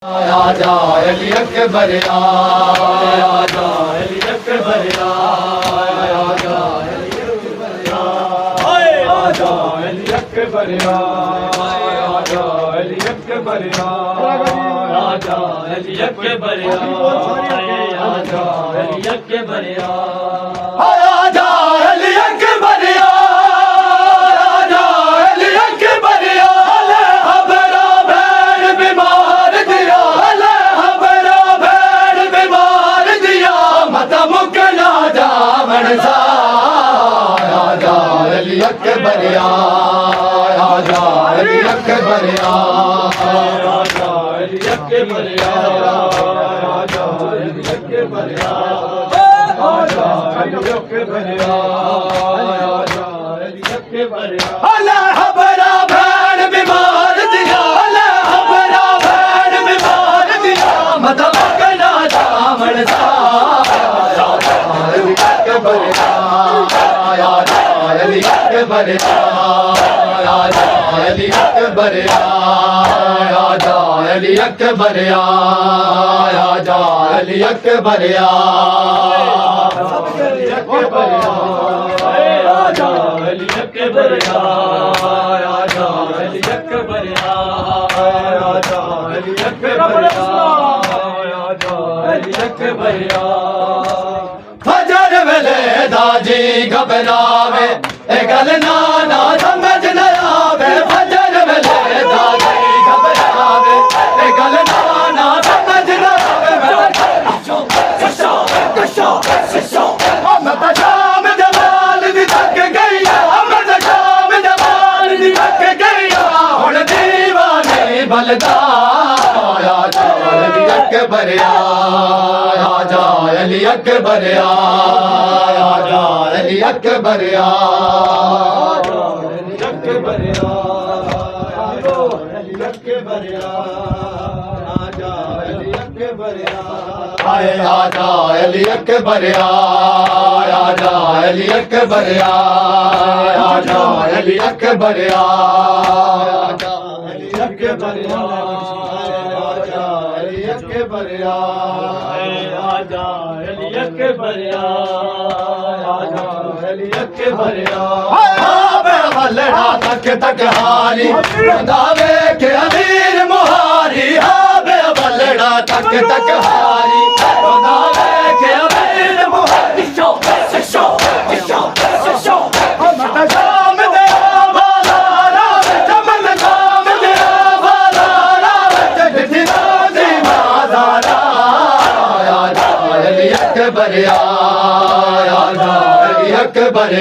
आजा अली अकबर आजा अली अकबर आजा अली अकबर आजा अली अकबर आजा अली अकबर आजा अली अकबर आजा अली अकबर अली अकबर आजा अली अकबर आजा अली अकबर आजा अली अकबर आजा अली अकबर आजा अली अकबर अल्लाह बड़ा भैन बीमार दिया अल्लाह बड़ा भैन बीमार दिया मतलब कना दामन सा अली अकबर आजा अली अकबर आजा अली अकबर आजा अली अकबर आजा अली अकबर आजा अली अकबर आजा अली अकबर आजा अली अकबर आजा अली अकबर फजर वेले दाजी घबरावे ए गल ना समझ न आवे फजर वेले दाजी घबरावे ए गल ना समझ न आवे मैं तो शाम जमाल दी थक गई मैं तो शाम जमाल दी थक गई हुण दीवाने बलदा आजा अली अकबर आजा अली अकबर आजा अली अकबर आजा अली अकबर आजा अली अकबर आजा अली अकबर आजा अली अकबर आजा अली अकबर आजा अली अकबर आजा अली अकबर आजा अली अकबर आजा अली अकबर आजा अली अकबर लड़ा तक तक हारी दावे के अमीर मुहारी लड़ा तक तक हारी दावे के अमीर मुहारी शाम दे वाला राम चमन शाम दे वाला राम चिट्ठी दी मादारा आजा अली अकबर आजा अली अकबर